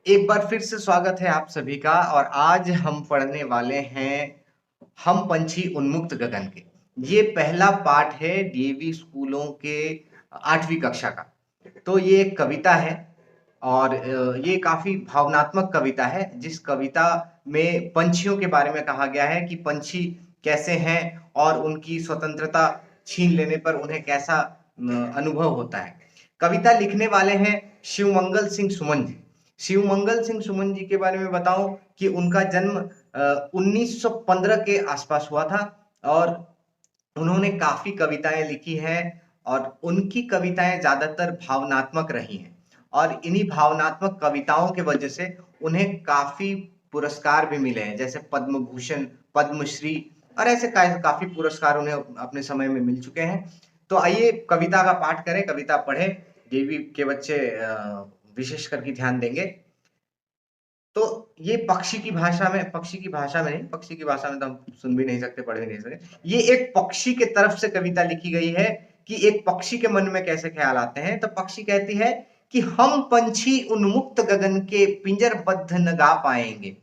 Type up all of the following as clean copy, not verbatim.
एक बार फिर से स्वागत है आप सभी का। और आज हम पढ़ने वाले हैं हम पंछी उन्मुक्त गगन के। ये पहला पाठ है डीएवी स्कूलों के 8वीं कक्षा का। तो ये एक कविता है और ये काफी भावनात्मक कविता है। जिस कविता में पंछियों के बारे में कहा गया है कि पंछी कैसे हैं और उनकी स्वतंत्रता छीन लेने पर उन्हें कैसा अनुभव होता है। कविता लिखने वाले हैं शिवमंगल सिंह सुमन जी। शिवमंगल सिंह सुमन जी के बारे में बताऊं कि उनका जन्म 1915 के आसपास हुआ था और उन्होंने काफी कविताएं लिखी हैं और उनकी कविताएं ज्यादातर भावनात्मक रही हैं। और इन्हीं भावनात्मक कविताओं के वजह से उन्हें काफी पुरस्कार भी मिले हैं, जैसे पद्म भूषण, पद्मश्री और ऐसे काफी पुरस्कार उन्हें अपने समय में मिल चुके हैं। तो आइए कविता का पाठ करें, कविता पढ़ें। डीवी के बच्चे विशेष करके ध्यान देंगे। तो ये पक्षी की भाषा में नहीं, पक्षी की भाषा में तो हम सुन भी नहीं सकते, पढ़ भी नहीं सकते। ये एक पक्षी के तरफ से कविता लिखी गई है कि एक पक्षी के मन में कैसे ख्याल आते हैं। तो पक्षी कहती है कि हम पंछी उन्मुक्त गगन के पिंजरबद्ध न गा पाएंगे,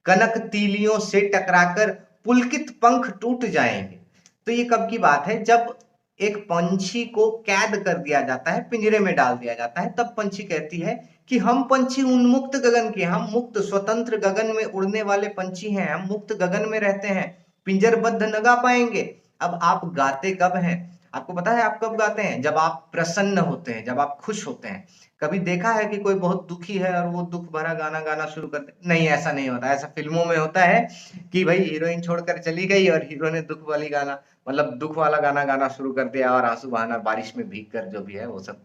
कनक तीलियों से टकराकर पुलकित पंख टूट जाएंगे। तो ये कब की बात है? जब एक पंछी को कैद कर दिया जाता है, पिंजरे में डाल दिया जाता है, तब पंछी कहती है कि हम पंछी उन्मुक्त गगन के, हम मुक्त स्वतंत्र गगन में उड़ने वाले पंछी हैं, हम मुक्त गगन में रहते हैं, पिंजरबद्ध न गा पाएंगे। अब आप गाते कब हैं? आपको पता है आप कब गाते हैं? जब आप प्रसन्न होते हैं, जब आप खुश होते हैं। कभी देखा है कि कोई बहुत दुखी है और वो दुख भरा गाना गाना शुरू कर दे? नहीं, ऐसा नहीं होता। ऐसा फिल्मों में होता है कि भाई हीरोइन छोड़कर चली गई और हीरो ने दुख वाली गाना, मतलब दुख वाला गाना गाना शुरू कर दिया और आंसू बहाना, बारिश में भीग कर, जो भी है वो सब।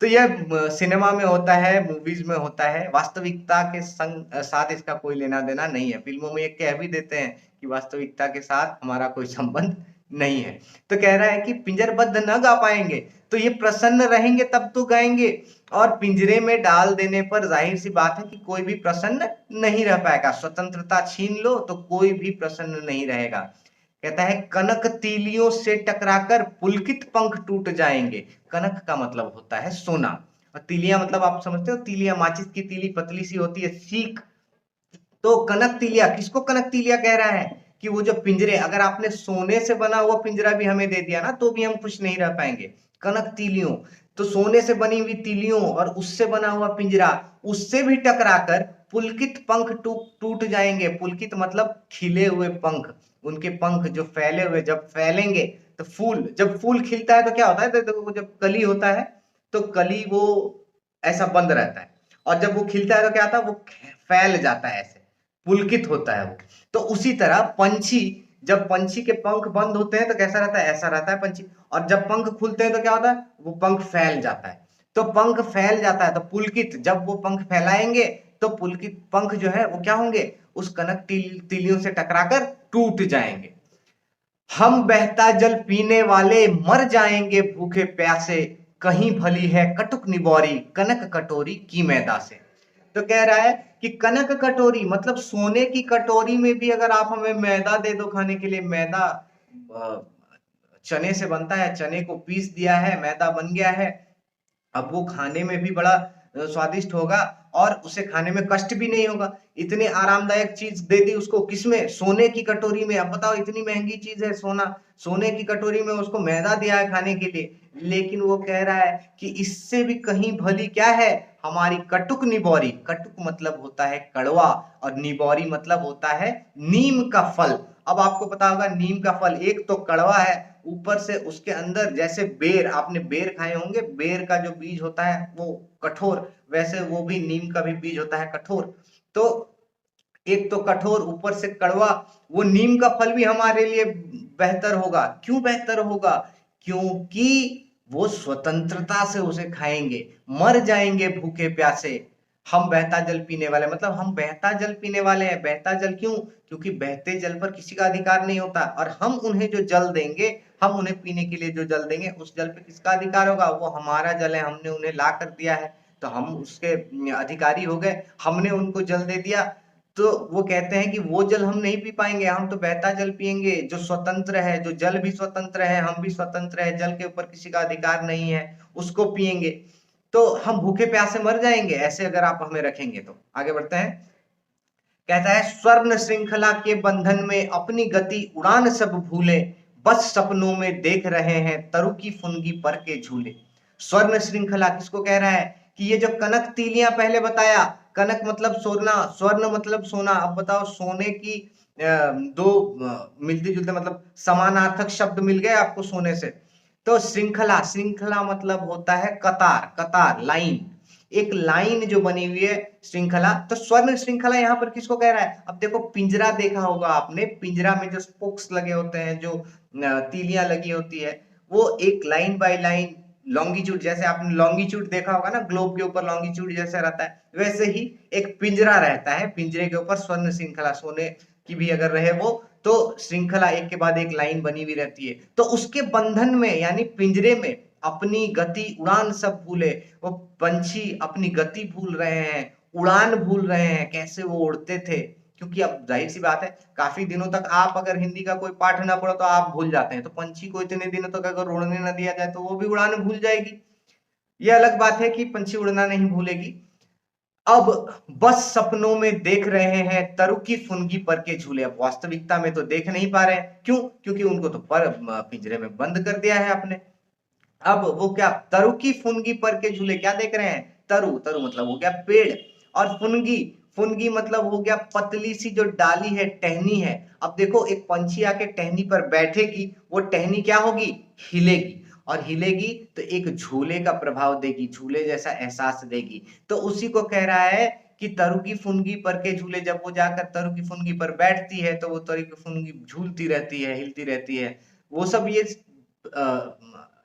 तो यह सिनेमा में होता है, मूवीज में होता है। वास्तविकता के संग साथ इसका कोई लेना देना नहीं है। फिल्मों में ये कह भी देते हैं कि वास्तविकता के साथ हमारा कोई संबंध नहीं है। तो कह रहा है कि पिंजरबद्ध न गा पाएंगे, तो ये प्रसन्न रहेंगे तब तो गाएंगे। और पिंजरे में डाल देने पर जाहिर सी बात है कि कोई भी प्रसन्न नहीं रह पाएगा। स्वतंत्रता छीन लो तो कोई भी प्रसन्न नहीं रहेगा। कहता है कनक तीलियों से टकराकर पुलकित पंख टूट जाएंगे। कनक का मतलब होता है सोना, और तीलियां मतलब आप समझते हो, तीलियां माचिस की तीली पतली सी होती है, सीख। तो कनक तीलिया, किसको कनक तीलिया कह रहा है? कि वो जो पिंजरे, अगर आपने सोने से बना हुआ पिंजरा भी हमें दे दिया ना तो भी हम खुश नहीं रह पाएंगे। कनक तीलियों, तो सोने से बनी हुई तीलियों और उससे बना हुआ पिंजरा, उससे भी टकराकर पुलकित पंख टूट जाएंगे। पुलकित मतलब खिले हुए पंख। उनके पंख जो फैले हुए, जब फैलेंगे तो फूल, जब फूल खिलता है तो क्या होता है? तो जब कली होता है तो कली वो ऐसा बंद रहता है, और जब वो खिलता है तो क्या होता है? वो फैल जाता है, ऐसे पुलकित होता है वो। तो उसी तरह पंछी, जब पंछी के पंख बंद होते हैं तो कैसा रहता है? ऐसा रहता है पंछी। और जब पंख खुलते हैं तो क्या होता है? वो पंख फैल जाता है। तो पंख फैल जाता है तो पुलकित, जब वो पंख फैलाएंगे तो पुलकित पंख जो है वो क्या होंगे? उस कनक तीलियों से टकराकर टूट जाएंगे। हम बहता जल पीने वाले मर जाएंगे भूखे प्यासे, कहीं भली है कटुक निबोरी कनक कटोरी की मैदा से। तो कह रहा है कि कनक कटोरी मतलब सोने की कटोरी में भी अगर आप हमें मैदा दे दो खाने के लिए, मैदा चने से बनता है, चने को पीस दिया है, मैदा बन गया है। अब वो खाने में भी बड़ा स्वादिष्ट होगा और उसे खाने में कष्ट भी नहीं होगा। इतनी आरामदायक चीज दे दी उसको, किसमें? सोने की कटोरी में। अब बताओ, इतनी महंगी चीज है सोना, सोने की कटोरी में उसको मैदा दिया है खाने के लिए। लेकिन वो कह रहा है कि इससे भी कहीं भली क्या है? हमारी कटुक निबोरी। कटुक मतलब होता है कड़वा और निबोरी मतलब होता है नीम का फल। अब आपको पता होगा नीम का फल एक तो कड़वा है, ऊपर से उसके अंदर जैसे बेर, आपने बेर खाए होंगे, बेर का जो बीज होता है वो कठोर, वैसे वो भी नीम का भी बीज होता है कठोर। तो एक तो कठोर, ऊपर से कड़वा, वो नीम का फल भी हमारे लिए बेहतर होगा। क्यों बेहतर होगा? क्योंकि वो स्वतंत्रता से उसे खाएंगे, मर जाएंगे भूखे प्यासे। हम बहता जल पीने वाले, मतलब हम बहता जल पीने वाले हैं। बहता जल क्यों? क्योंकि बहते जल पर किसी का अधिकार नहीं होता, और हम उन्हें जो जल देंगे, हम उन्हें पीने के लिए जो जल देंगे, उस जल पे किसका अधिकार होगा? वो हमारा जल है, हमने उन्हें ला कर दिया है, तो हम उसके अधिकारी हो गए। हमने उनको जल दे दिया। तो वो कहते हैं कि वो जल हम नहीं पी पाएंगे, हम तो बहता जल पिएंगे जो स्वतंत्र है, जो जल भी स्वतंत्र है, हम भी स्वतंत्र है, जल के ऊपर किसी का अधिकार नहीं है, उसको पिएंगे। तो हम भूखे प्यासे मर जाएंगे ऐसे अगर आप हमें रखेंगे तो। आगे बढ़ते हैं। कहता है स्वर्ण श्रृंखला के बंधन में अपनी गति उड़ान सब भूले, बस सपनों में देख रहे हैं तरु की फुनगी पर के झूले। स्वर्ण श्रृंखला किसको कह रहा है कि ये जो कनक तीलियां पहले बताया, कनक मतलब सोना, स्वर्ण मतलब सोना। अब बताओ सोने की दो मिलते जुलते मतलब समानार्थक शब्द मिल गए आपको सोने से। तो श्रृंखला, श्रृंखला मतलब होता है कतार, कतार लाइन, एक लाइन जो बनी हुई है श्रृंखला। तो स्वर्ण श्रृंखला यहाँ पर किसको कह रहा है? अब देखो पिंजरा देखा होगा आपने, पिंजरा में जो स्पोक्स लगे होते हैं, जो तीलियां लगी होती है, वो एक लाइन बाय लाइन लॉन्गिट्यूड, जैसे आपने लॉन्गिट्यूड देखा होगा ना, ग्लोब के ऊपर लॉन्गिट्यूड जैसे रहता है, वैसे ही एक पिंजरा रहता है, पिंजरे के ऊपर स्वर्ण श्रृंखला, सोने की भी अगर रहे वो, तो श्रृंखला एक के बाद एक लाइन बनी हुई रहती है। तो उसके बंधन में यानी पिंजरे में अपनी गति उड़ान सब भूले, वो पंछी अपनी गति भूल रहे हैं, उड़ान भूल रहे हैं, कैसे वो उड़ते थे। क्योंकि अब जाहिर सी बात है काफी दिनों तक आप अगर हिंदी का कोई पाठ ना पढ़ो तो आप भूल जाते हैं, तो पंछी को इतने दिनों तक अगर उड़ने ना दिया जाए तो वो भी उड़ान भूल जाएगी। ये अलग बात है कि पंछी उड़ना नहीं भूलेगी। अब बस सपनों में देख रहे हैं तरु की फुनगी पर के झूले। अब वास्तविकता में तो देख नहीं पा रहे हैं, क्यों? क्योंकि उनको तो पर पिंजरे में बंद कर दिया है आपने। अब वो क्या, तरु की फुनगी पर के झूले क्या देख रहे हैं? तरु, तरु मतलब हो गया पेड़, और फुनगी, फुनगी मतलब हो गया पतली सी जो डाली है, टहनी है। अब देखो एक पंछी आके टहनी पर बैठेगी, वो टहनी क्या होगी? हिलेगी, और हिलेगी तो एक झूले का प्रभाव देगी, झूले जैसा एहसास देगी। तो उसी को कह रहा है कि तरु की फुनगी पर के झूले, जब वो जाकर तरु की फुनगी पर बैठती है तो वो तरु की फुनगी झूलती रहती है, हिलती रहती है। वो सब ये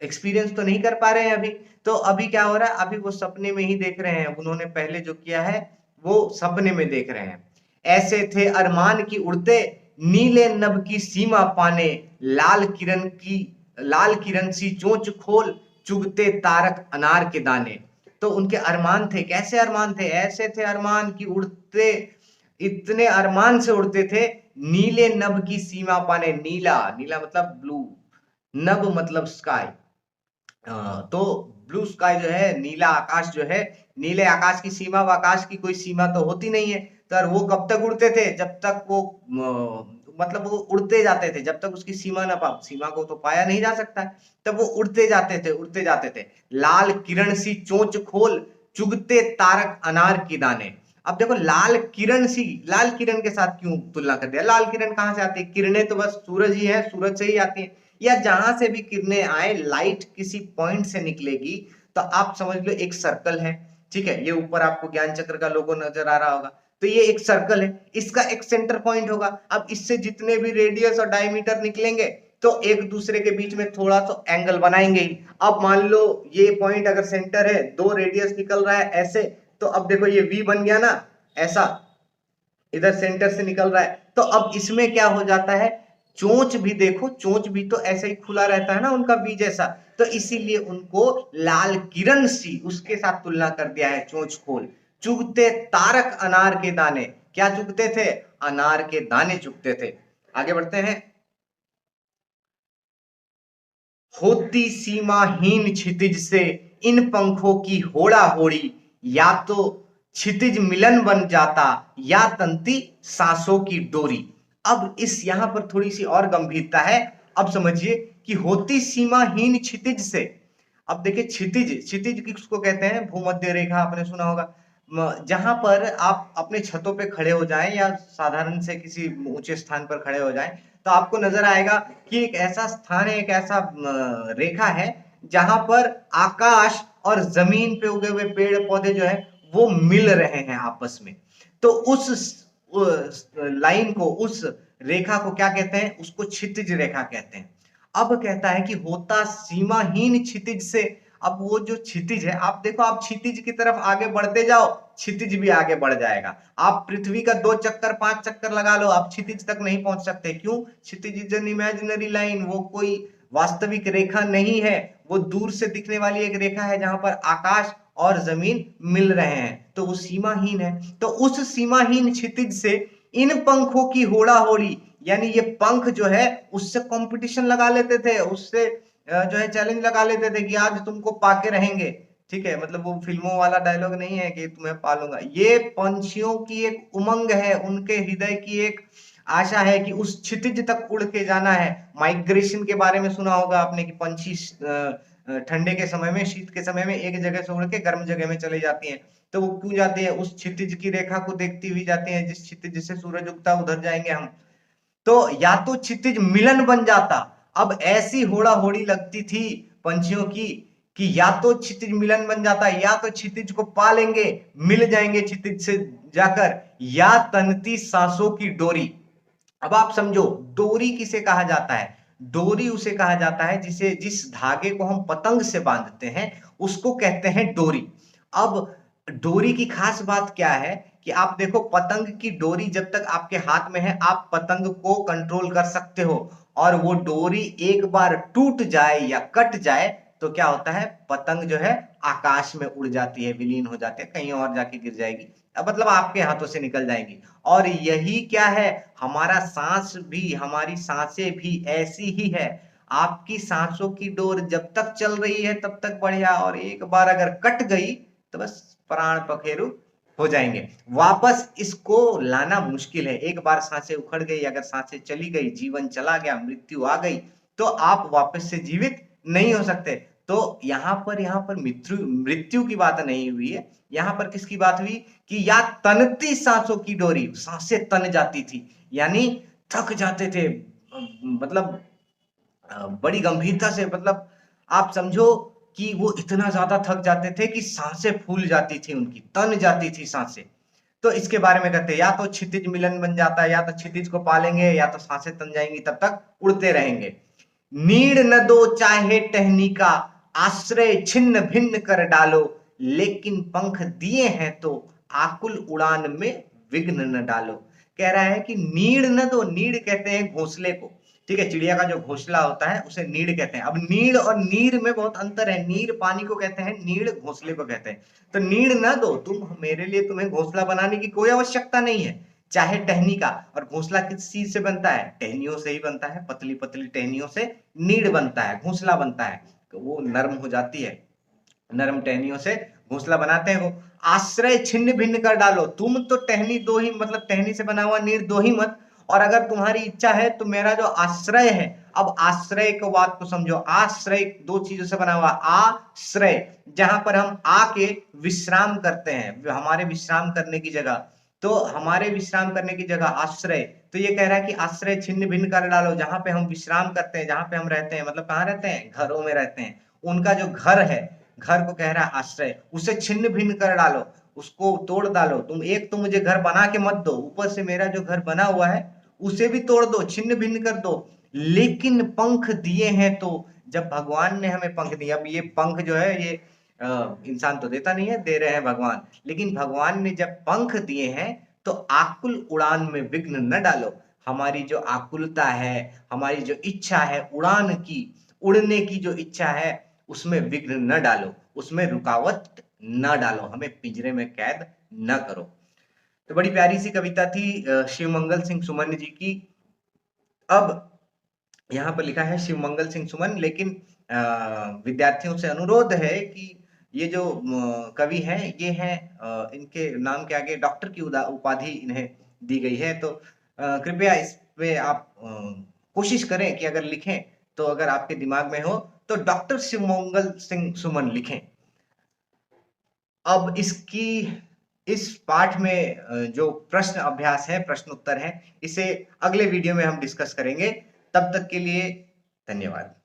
एक्सपीरियंस तो नहीं कर पा रहे हैं अभी। तो अभी क्या हो रहा है, अभी वो सपने में ही देख रहे हैं, उन्होंने पहले जो किया है वो सपने में देख रहे हैं। ऐसे थे अरमान की उड़ते, नीले नभ की सीमा पाने, लाल किरण सी चोंच खोल, चुगते तारक अनार के दाने। तो उनके अरमान थे, कैसे अरमान थे? ऐसे थे अरमान की उड़ते, इतने अरमान से उड़ते थे, नीले नभ की सीमा पाने, नीला, नीला मतलब ब्लू, नभ मतलब स्काई। तो ब्लू स्काई जो है, नीला आकाश जो है, नीले आकाश की सीमा, आकाश की कोई सीमा तो होती नहीं है। तो वो कब तक उड़ते थे? जब तक वो मतलब वो उड़ते जाते थे, जब तक उसकी सीमा ना पा, सीमा को तो पाया नहीं जा सकता, तब वो उड़ते जाते थे, उड़ते जाते थे। लाल किरण सी चोंच खोल, चुगते तारक अनार की दाने। अब देखो लाल किरण सी, लाल किरण के साथ क्यों तुलना कर दिया? लाल किरण कहां से आती है? किरणें तो बस सूरज ही है, सूरज से ही आती है, या जहां से भी किरणें आए, लाइट किसी पॉइंट से निकलेगी। तो आप समझ लो एक सर्कल है, ठीक है, ये ऊपर आपको ज्ञान चक्र का लोगो नजर आ रहा होगा, तो ये एक सर्कल है, इसका एक सेंटर पॉइंट होगा। अब इससे जितने भी रेडियस और डायमीटर निकलेंगे तो एक दूसरे के बीच में थोड़ा सा एंगल बनाएंगे ही। अब मान लो ये पॉइंट अगर सेंटर है, दो रेडियस निकल रहा है ऐसे, तो अब देखो ये वी बन गया ना, ऐसा इधर सेंटर से निकल रहा है। तो अब इसमें क्या हो जाता है, चोंच भी देखो, चोंच भी तो ऐसे ही खुला रहता है ना उनका वी जैसा, तो इसीलिए उनको लाल किरण सी उसके साथ तुलना कर दिया है, चोंच खोल। चुगते तारक अनार के दाने, क्या चुगते थे? अनार के दाने चुगते थे। आगे बढ़ते हैं। होती सीमाहीन क्षितिज से इन पंखों की होड़ा होड़ी, या तो क्षितिज मिलन बन जाता, या तंती सांसों की डोरी। अब इस यहां पर थोड़ी सी और गंभीरता है। अब समझिए कि होती सीमाहीन क्षितिज से, अब देखिए क्षितिज, क्षितिज किसको कहते हैं? भूमध्य रेखा आपने सुना होगा। जहां पर आप अपने छतों पे खड़े हो जाएं या साधारण से किसी ऊंचे स्थान पर खड़े हो जाएं, तो आपको नजर आएगा कि एक ऐसा स्थान है, एक ऐसा रेखा है जहां पर आकाश और जमीन पे उगे हुए पेड़ पौधे जो है वो मिल रहे हैं आपस में। तो उस लाइन को, उस रेखा को क्या कहते हैं? उसको क्षितिज रेखा कहते हैं। अब कहता है कि होता सीमाहीन क्षितिज से। अब वो जो क्षितिज है, आप देखो, आप क्षितिज की तरफ आगे बढ़ते जाओ, क्षितिज भी आगे बढ़ जाएगा। आप पृथ्वी का 2 चक्कर 5 चक्कर लगा लो, आप क्षितिज तक नहीं पहुंच सकते। क्यों? क्षितिज इज एन इमेजिनरी लाइन, वो कोई वास्तविक रेखा नहीं है, वो दूर से दिखने वाली एक रेखा है जहां पर आकाश और जमीन मिल रहे हैं, तो वो सीमाहीन है। तो उस सीमाहीन क्षितिज से इन पंखों की होड़ा होड़ी, यानी ये पंख जो है उससे कंपटीशन लगा लेते थे, उससे जो है चैलेंज लगा लेते थे कि आज तुमको पाके रहेंगे, ठीक है, मतलब वो फिल्मों वाला डायलॉग नहीं है कि तुम्हें पालूंगा। ये पंछियों की एक उमंग है, उनके हृदय की एक आशा है कि उस क्षितिज तक उड़ के जाना है। माइग्रेशन के बारे में सुना होगा आपने कि पंछी ठंडे के समय में, शीत के समय में एक जगह से उड़ के गर्म जगह में चले जाती हैं। तो वो क्यों जाती है? उस क्षितिज की रेखा को देखती हुई जाती हैं, जिस क्षितिज से सूरज उगता उधर जाएंगे हम। तो या तो क्षितिज मिलन बन जाता। अब ऐसी होड़ा होड़ी लगती थी पंछियों की कि या तो क्षितिज मिलन बन जाता, या तो क्षितिज को पा लेंगे, मिल जाएंगे क्षितिज से जाकर, या तनती सांसों की डोरी। अब आप समझो, डोरी किसे कहा जाता है? डोरी उसे कहा जाता है जिसे, जिस धागे को हम पतंग से बांधते हैं उसको कहते हैं डोरी। अब डोरी की खास बात क्या है कि आप देखो, पतंग की डोरी जब तक आपके हाथ में है आप पतंग को कंट्रोल कर सकते हो, और वो डोरी एक बार टूट जाए या कट जाए तो क्या होता है? पतंग जो है आकाश में उड़ जाती है, विलीन हो जाती है, कहीं और जाके गिर जाएगी। मतलब आपके हाथों से निकल जाएंगी। और यही क्या है, हमारा सांस भी, हमारी सांसें भी ऐसी ही है। आपकी सांसों की डोर जब तक चल रही है तब तक बढ़िया, और एक बार अगर कट गई तो बस प्राण पखेरु हो जाएंगे। वापस इसको लाना मुश्किल है। एक बार सांसें उखड़ गई, अगर सांसें चली गई, जीवन चला गया, मृत्यु आ गई, तो आप वापस से जीवित नहीं हो सकते। तो यहाँ पर मृत्यु मृत्यु की बात नहीं हुई है। यहाँ पर किसकी बात हुई कि या तनती सांसों की डोरी, सांसें तन जाती थी, यानी थक जाते थे। मतलब बड़ी गंभीरता से, मतलब आप समझो कि वो इतना ज्यादा थक जाते थे कि सांसें फूल जाती थी, उनकी तन जाती थी सांसें। तो इसके बारे में कहते हैं या तो क्षितिज मिलन बन जाता है, या तो क्षितिज को पालेंगे, या तो सांसें तन जाएंगी, तब तक उड़ते रहेंगे। नीड़ न दो चाहे टहनी का, आश्रय छिन्न भिन्न कर डालो, लेकिन पंख दिए हैं तो आकुल उड़ान में विघ्न न डालो। कह रहा है कि नीड़ न दो, नीड़ कहते हैं घोंसले को, ठीक है, चिड़िया का जो घोंसला होता है उसे नीड़ कहते हैं। अब नीड़ और नीर में बहुत अंतर है। नीर पानी को कहते हैं, नीड़ घोंसले को कहते हैं। तो नीड़ न दो तुम मेरे लिए, तुम्हें घोंसला बनाने की कोई आवश्यकता नहीं है, चाहे टहनी का। और घोंसला किस चीज से बनता है? टहनियों से ही बनता है, पतली पतली टहनियों से नीड़ बनता है, घोंसला बनता है। तो वो नरम हो जाती है, नरम टहनियों से घोंसला बनाते हैं वो। आश्रय छिन्न भिन्न कर डालो, तुम तो टहनी दो ही, मतलब टहनी से बना हुआ नीड़ दो ही मत, और अगर तुम्हारी इच्छा है तो मेरा जो आश्रय है, अब आश्रय को बात को समझो। आश्रय दो चीजों से बना हुआ, आश्रय जहां पर हम आके विश्राम करते हैं, हमारे विश्राम करने की जगह, तो हमारे विश्राम करने की जगह आश्रय। तो ये कह रहा है कि आश्रय छिन्न भिन्न कर डालो, जहां पे हम विश्राम करते हैं, जहां पे हम रहते हैं, मतलब कहाँ रहते हैं? घरों में रहते हैं। उनका जो घर है, घर को कह रहा है आश्रय, उसे छिन्न भिन्न कर डालो, उसको तोड़ डालो। तुम एक तो मुझे घर बना के मत दो, ऊपर से मेरा जो घर बना हुआ है उसे भी तोड़ दो, छिन्न भिन्न कर दो। लेकिन पंख दिए हैं तो, जब भगवान ने हमें पंख दिए, अब ये पंख जो है ये इंसान तो देता नहीं है, दे रहे हैं भगवान, लेकिन भगवान ने जब पंख दिए हैं तो आकुल उड़ान में विघ्न न डालो। हमारी जो आकुलता है, हमारी जो इच्छा है उड़ान की, उड़ने की जो इच्छा है, उसमें विघ्न न डालो, उसमें रुकावट न डालो, हमें पिंजरे में कैद न करो। तो बड़ी प्यारी सी कविता थी शिवमंगल सिंह सुमन जी की। अब यहाँ पर लिखा है शिवमंगल सिंह सुमन, लेकिन विद्यार्थियों से अनुरोध है कि ये जो कवि हैं, ये हैं इनके नाम के आगे डॉक्टर की उपाधि इन्हें दी गई है। तो कृपया इस पे आप कोशिश करें कि अगर लिखें तो, अगर आपके दिमाग में हो तो डॉक्टर शिवमंगल सिंह सुमन लिखें। अब इस पाठ में जो प्रश्न अभ्यास है, प्रश्न उत्तर है, इसे अगले वीडियो में हम डिस्कस करेंगे। तब तक के लिए धन्यवाद।